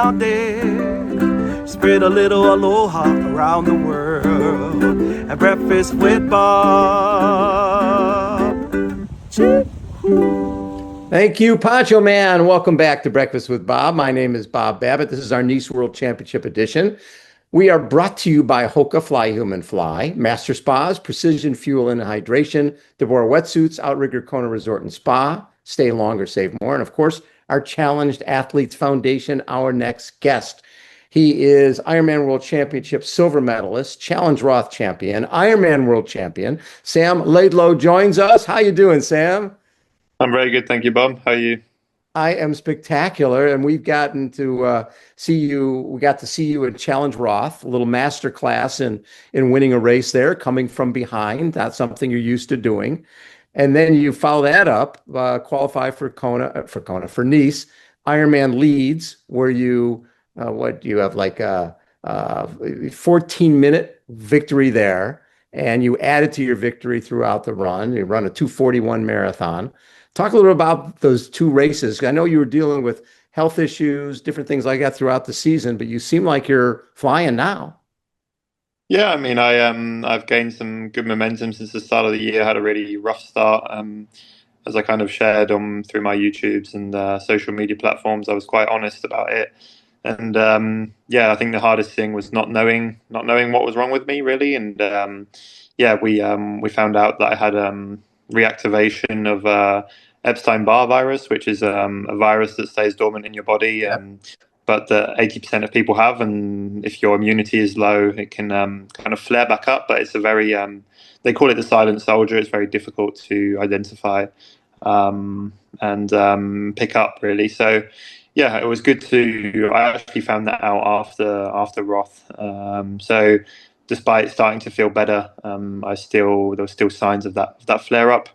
out there. Spread a little aloha around the world at Breakfast with Bob. Thank you, Poncho Man. Welcome back to Breakfast with Bob. My name is Bob Babbitt. This is our Nice World Championship edition. We are brought to you by HOKA Fly Human Fly, Master Spas, Precision Fuel and Hydration, Deboer Wetsuits, Outrigger Kona Resort and Spa, Stay Longer, Save More, and of course, our Challenged Athletes Foundation, our next guest. He is Ironman World Championship silver medalist, Challenge Roth champion, Ironman World champion. Sam Laidlow joins us. How you doing, Sam? I'm very good, thank you, Bob. How are you? I am spectacular, and we've gotten to see you. We got to see you in Challenge Roth, a little master class in winning a race there, coming from behind. That's something you're used to doing, and then you follow that up, qualify for Nice, Ironman Leeds, where you what you have like a 14-minute victory there, and you added to your victory throughout the run. You run a 2:41 marathon. Talk a little about those two races. I know you were dealing with health issues, different things like that throughout the season, but you seem like you're flying now. Yeah, I mean, I've gained some good momentum since the start of the year. I had a really rough start, as I kind of shared on through my YouTubes and social media platforms. I was quite honest about it, and yeah, I think the hardest thing was not knowing what was wrong with me really, and yeah, we found out that I had reactivation of Epstein-Barr virus, which is a virus that stays dormant in your body, but that 80% of people have, and if your immunity is low, it can kind of flare back up. But it's a very they call it the silent soldier. It's very difficult to identify and pick up really. So yeah, it was good to. I actually found that out after Roth. So despite starting to feel better, there were still signs of that flare up,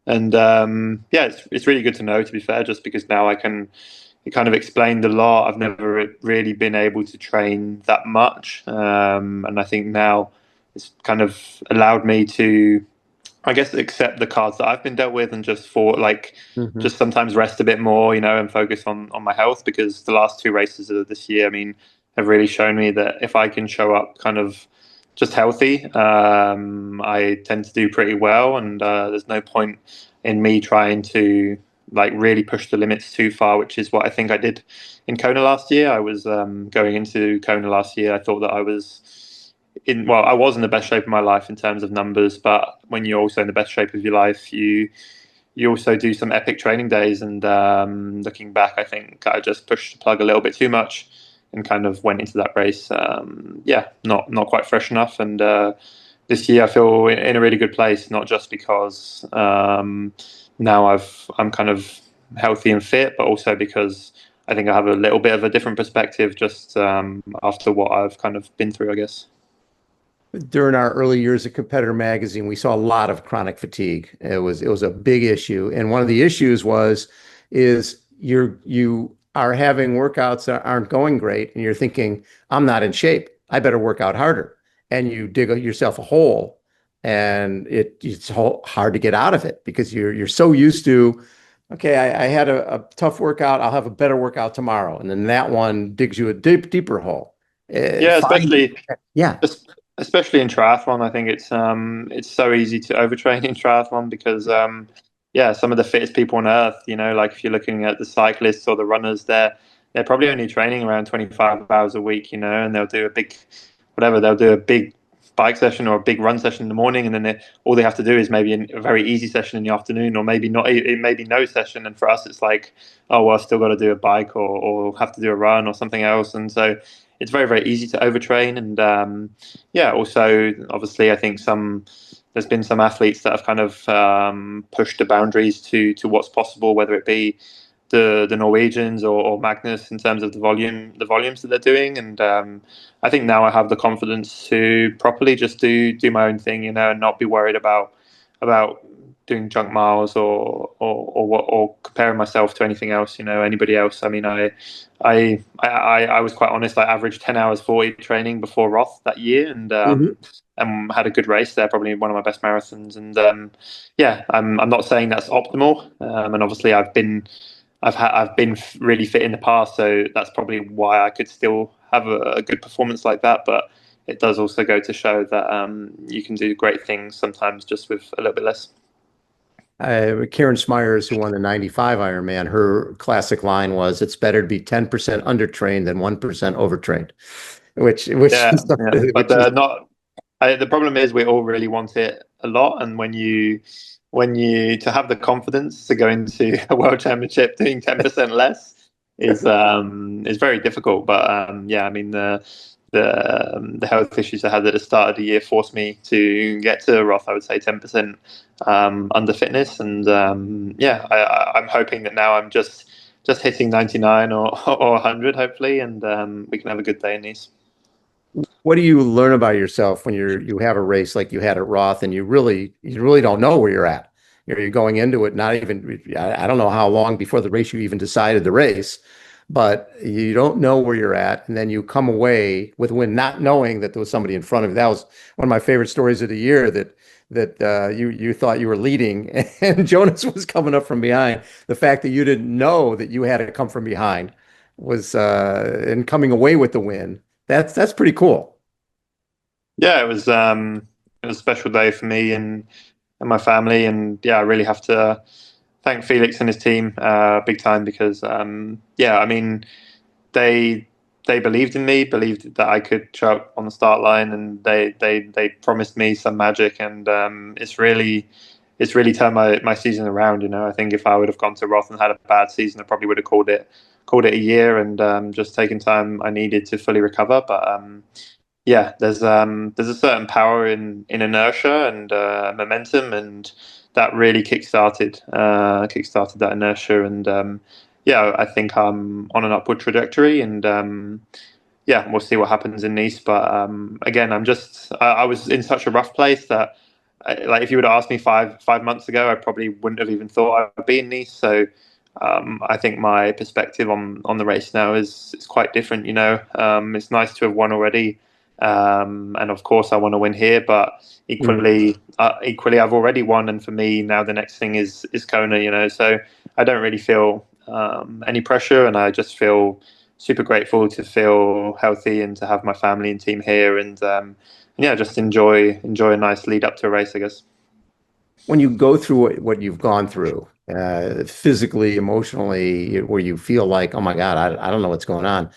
and yeah, it's really good to know. To be fair, just because now I can. It kind of explained a lot. I've never really been able to train that much, and I think now it's kind of allowed me to, I guess, accept the cards that I've been dealt with and Mhm. just sometimes rest a bit more, and focus on my health, because the last two races of this year, I mean, have really shown me that if I can show up kind of just healthy, I tend to do pretty well, and there's no point in me trying to like really push the limits too far, which is what I think I did in Kona last year. I was going into Kona last year, I thought that I was in the best shape of my life in terms of numbers, but when you're also in the best shape of your life, you also do some epic training days. And looking back, I think I just pushed the plug a little bit too much and kind of went into that race, yeah, not quite fresh enough. And this year, I feel in a really good place, not just because now I'm kind of healthy and fit, but also because I think I have a little bit of a different perspective just after what I've kind of been through, I guess. During our early years at Competitor Magazine, we saw a lot of chronic fatigue. It was a big issue, and one of the issues is you are having workouts that aren't going great, and you're thinking, I'm not in shape. I better work out harder, and you dig yourself a hole, and it's hard to get out of it because you're so used to, okay, I had a tough workout. I'll have a better workout tomorrow, and then that one digs you a deeper hole. Yeah, Finding, yeah. es- especially in triathlon, I think it's so easy to overtrain in triathlon because yeah, some of the fittest people on earth, like if you're looking at the cyclists or the runners, they're probably only training around 25 hours a week, and they'll do a big bike session or a big run session in the morning, and then all they have to do is maybe a very easy session in the afternoon, or maybe not, it may be no session. And for us, it's like, oh well, I've still got to do a bike or have to do a run or something else, and so it's very very easy to overtrain. And yeah, also obviously, I think there's been some athletes that have kind of pushed the boundaries to what's possible, whether it be the Norwegians or Magnus in terms of the volumes that they're doing. And I think now I have the confidence to properly just do my own thing, and not be worried about doing junk miles or comparing myself to anything else, anybody else. I mean, I was quite honest. I averaged 10 hours 40 training before Roth that year, and had a good race there, probably one of my best marathons. And yeah, I'm not saying that's optimal, and obviously I've been really fit in the past, so that's probably why I could still have a good performance like that. But it does also go to show that you can do great things sometimes just with a little bit less. Karen Smyers, who won the 95 Ironman, her classic line was, "It's better to be 10% undertrained than 1% overtrained," which Yeah, is yeah. But which is not the problem is we all really want it a lot, and when you to have the confidence to go into a world championship doing 10% less is very difficult. But yeah, I mean the health issues I had at the start of the year forced me to get to Roth. I would say 10% under fitness, and yeah, I'm hoping that now I'm just hitting 99 or 100 hopefully, and we can have a good day in these. what do you learn about yourself when you have a race like you had at Roth and you really don't know where you're at. You're going into it not even I don't know how long before the race you even decided the race, but you don't know where you're at, and then you come away with a win, not knowing that there was somebody in front of you. That was one of my favorite stories of the year, that you thought you were leading and Jonas was coming up from behind. The fact that you didn't know that you had to come from behind was and coming away with the win. That's pretty cool. Yeah, it was a special day for me and my family, and yeah, I really have to thank Felix and his team big time because yeah, I mean they they believed in me, believed that I could show up on the start line, and they promised me some magic, and it's really turned my season around. I think if I would have gone to Roth and had a bad season, I probably would have called it a year and just taken time I needed to fully recover. But yeah, there's a certain power in inertia and momentum, and that really kickstarted that inertia. And yeah, I think I'm on an upward trajectory, and yeah, we'll see what happens in Nice. But again, I was in such a rough place that like if you would have asked me five months ago, I probably wouldn't have even thought I'd be in Nice. So I think my perspective on the race now is quite different. It's nice to have won already, and of course I want to win here. But Mhm. equally, I've already won, and for me now the next thing is Kona. So I don't really feel any pressure, and I just feel super grateful to feel healthy and to have my family and team here, and yeah, just enjoy a nice lead up to a race, I guess. When you go through what you've gone through, physically, emotionally, where you feel like, oh my God, I don't know what's going on.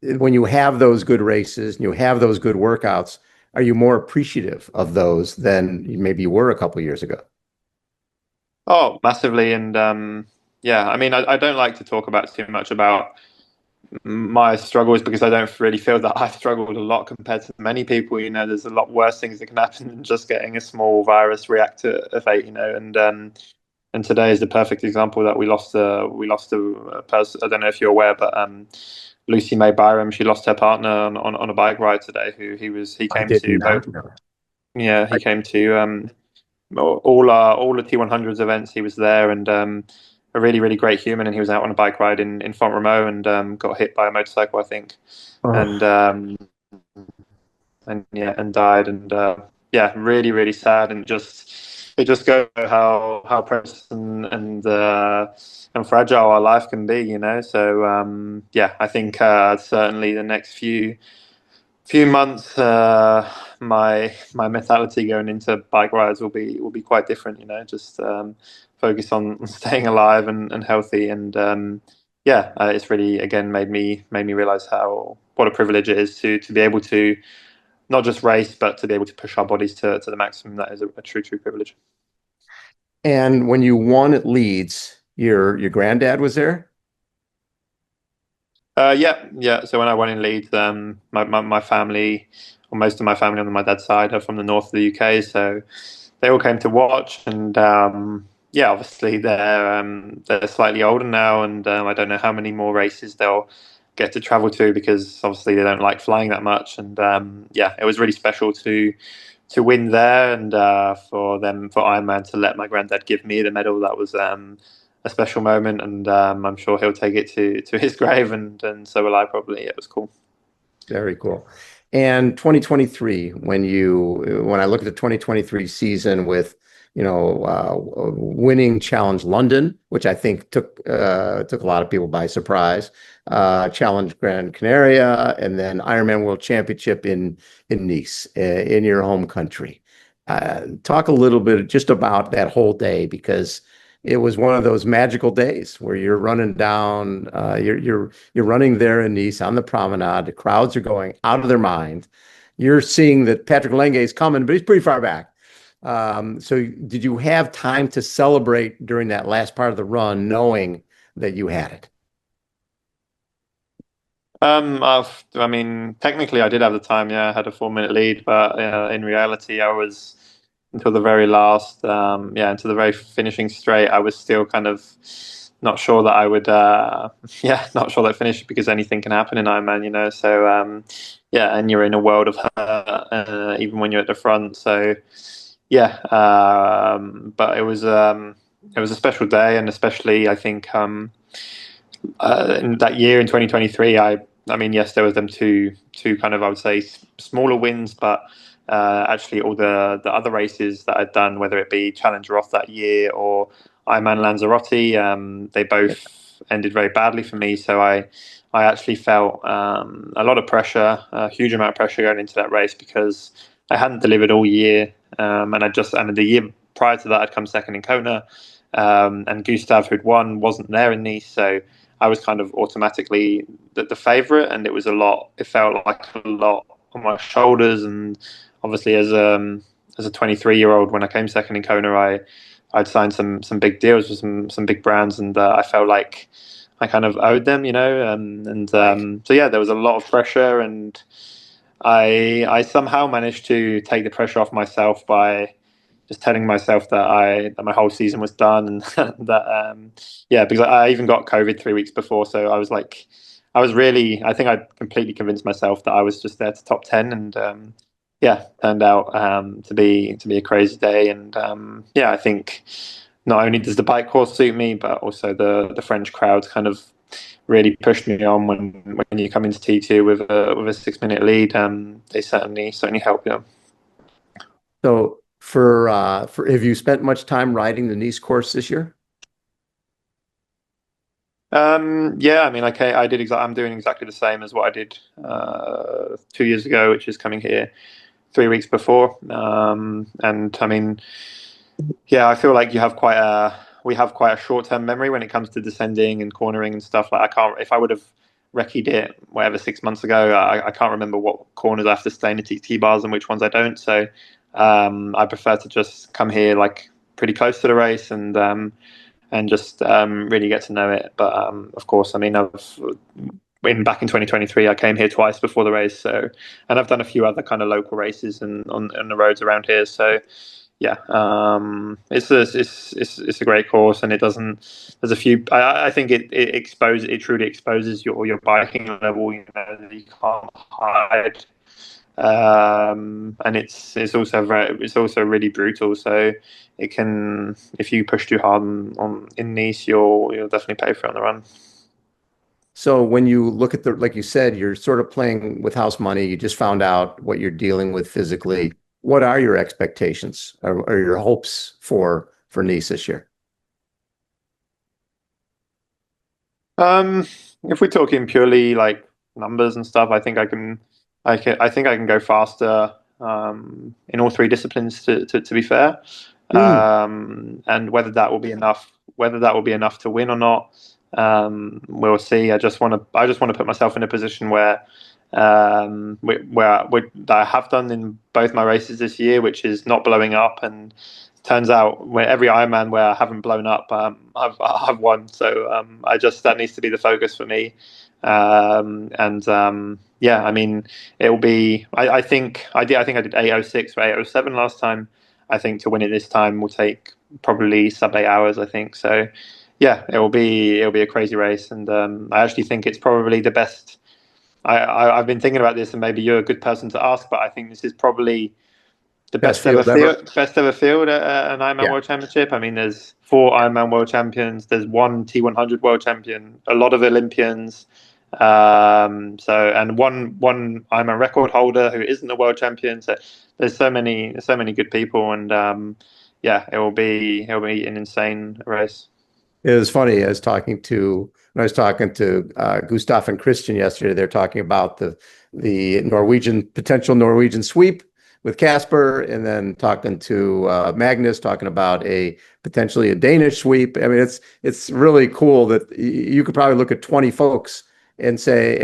When you have those good races and you have those good workouts, are you more appreciative of those than maybe you were a couple of years ago? Oh, massively, and yeah, I mean, I don't like to talk about too much about my struggles because I don't really feel that I've struggled a lot compared to many people. There's a lot worse things that can happen than just getting a small virus reactor of eight. And today is the perfect example that we lost a person. I don't know if you're aware, but Lucy May Byram, she lost her partner on a bike ride today. He I came did to both. not know. Yeah, he came to all the T100s events. He was there, and a really really great human. And he was out on a bike ride in Font Romeu and got hit by a motorcycle, I think, and Oh, yeah, and died. And yeah, really really sad. And it just goes to how precious and fragile our life can be. So yeah, I think certainly the next few months, my mentality going into bike rides will be quite different. Just focus on staying alive and healthy, and yeah, it's really again made me realize how what a privilege it is to be able to not just race, but to be able to push our bodies to the maximum. That is a true privilege. and when you won at Leeds, your granddad was there? Yeah, yeah. So when I went in Leeds, my family, or most of my family on my dad's side, are from the north of the UK. So they all came to watch, and yeah, obviously they're slightly older now, and I don't know how many more races they'll get to travel to because obviously they don't like flying that much. And yeah, it was really special to win there, and for Ironman to let my granddad give me the medal. That was a special moment, and I'm sure he'll take it to his grave, and so will I probably. It was cool. Very cool. And 2023, when I look at the 2023 season with winning Challenge London, which I think took a lot of people by surprise. Challenge Gran Canaria, and then Ironman World Championship in Nice, in your home country. Talk a little bit just about that whole day, because it was one of those magical days where you're running down, you're running there in Nice on the promenade. The crowds are going out of their mind. You're seeing that Patrick Lenge is coming, but he's pretty far back. So did you have time to celebrate during that last part of the run, knowing that you had it? I mean, technically, I did have the time. Yeah, I had a 4 minute lead, but in reality, I was until the very last, until the very finishing straight. I was still kind of not sure that I would, not sure that I'd finish, because anything can happen in Ironman, So, and you're in a world of hurt, even when you're at the front. So, yeah, but it was a special day, and especially I think in that year in 2023, I mean, yes, there was them two kind of, I would say, smaller wins, but actually all the other races that I'd done, whether it be Challenge Roth that year or Ironman Lanzarote, they both ended very badly for me. So I actually felt a lot of pressure, a huge amount of pressure going into that race, because I hadn't delivered all year, and the year prior to that I'd come second in Kona, and Gustav, who'd won, wasn't there in Nice, so I was kind of automatically the favourite, and it was a lot. It felt like a lot on my shoulders, and obviously as a 23-year-old, when I came second in Kona, I'd signed some big deals with some big brands, and I felt like I kind of owed them, so yeah, there was a lot of pressure, and I somehow managed to take the pressure off myself by just telling myself that my whole season was done, and because I even got COVID 3 weeks before, so I was like, I think I completely convinced myself that I was just there to top 10, and turned out to be a crazy day, and I think not only does the bike course suit me, but also the French crowds kind of really pushed me on when you come into T2 with a 6 minute lead. They certainly help you. So for have you spent much time riding the Nice course this year? Yeah, I mean, I'm doing exactly the same as what I did 2 years ago, which is coming here 3 weeks before. And I mean, yeah, I feel like we have quite a short-term memory when it comes to descending and cornering and stuff. Like, if I would have recce'd it whatever 6 months ago, I can't remember what corners I have to stay in the TT bars and which ones I don't. So I prefer to just come here like pretty close to the race, and just really get to know it. But of course, I mean, back in 2023, I came here twice before the race, and I've done a few other kind of local races and on the roads around here. So yeah, it's a great course, and it doesn't. There's a few. I think it truly exposes your biking level. That you can't hide. And it's also really brutal. So it can, if you push too hard in Nice, you'll definitely pay for it on the run. So when you look at like you said, you're sort of playing with house money. You just found out what you're dealing with physically. What are your expectations or your hopes for Nice this year? If we're talking purely like numbers and stuff, I think I think I can go faster in all three disciplines. To be fair, and whether that will be enough to win or not, we'll see. I just want to put myself in a position where that I have done in both my races this year, which is not blowing up. And turns out, where every Ironman where I haven't blown up, I've won. So that needs to be the focus for me. I mean, it will be. I think I did 8:06 or 8:07 last time. I think to win it this time will take probably sub 8 hours. I think so. Yeah, it'll be a crazy race, and I actually think it's probably the best. I've been thinking about this, and maybe you're a good person to ask, but I think this is probably the best ever field at an Ironman World Championship. I mean, there's 4 Ironman World Champions, there's 1 T100 World Champion, a lot of Olympians, and one Ironman record holder who isn't a world champion. So there's so many good people, and yeah, it'll be an insane race. It was funny. When I was talking to Gustav and Christian yesterday. They're talking about the potential Norwegian sweep with Casper, and then talking to Magnus, talking about potentially a Danish sweep. I mean, it's really cool that you could probably look at 20 folks and say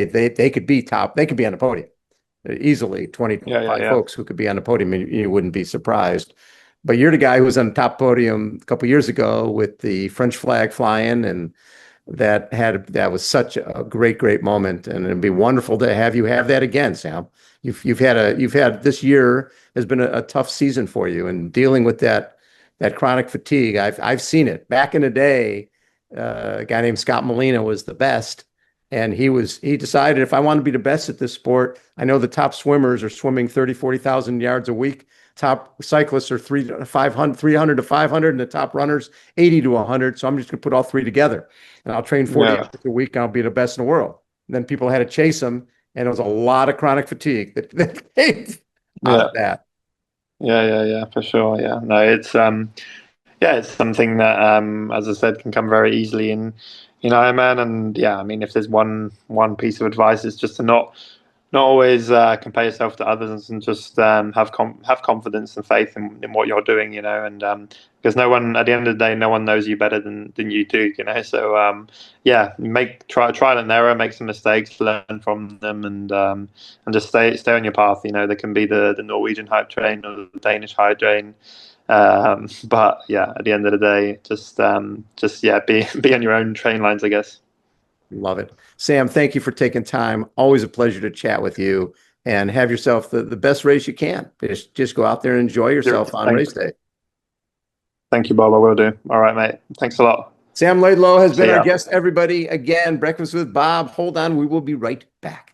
they could be top. They could be on the podium easily. 20, Yeah, 25 yeah, folks who could be on the podium, and you wouldn't be surprised. But you're the guy who was on the top podium a couple years ago with the French flag flying, and that was such a great moment, and it'd be wonderful to have you have that again, Sam. You've had this year has been a tough season for you, and dealing with that chronic fatigue. I've seen it back in the day. A guy named Scott Molina was the best, and he decided, if I want to be the best at this sport, I know the top swimmers are swimming 30, 40,000 yards a week. Top cyclists are 300 to 500, and the top runners 80 to 100. So I'm just going to put all three together, and I'll train 40 yeah, hours a week, and I'll be the best in the world. And then people had to chase them, and it was a lot of chronic fatigue that came out yeah, of that. yeah, for sure. Yeah, no, it's something that, as I said, can come very easily in Ironman. And yeah, I mean, if there's one piece of advice, it's just to not always compare yourself to others, and just have confidence and faith in what you're doing, and because no one, at the end of the day, no one knows you better than you do, so yeah, try trial and error, make some mistakes, learn from them, and just stay on your path. There can be the Norwegian hype train or the Danish hype train, but yeah, at the end of the day, just yeah, be on your own train lines, I guess. Love it. Sam, thank you for taking time. Always a pleasure to chat with you, and have yourself the best race you can. Just go out there and enjoy yourself on race day. Thank you, Bob. I will do. All right, mate. Thanks a lot. Sam Laidlow has been See our ya. guest, everybody. Again, Breakfast with Bob. Hold on. We will be right back.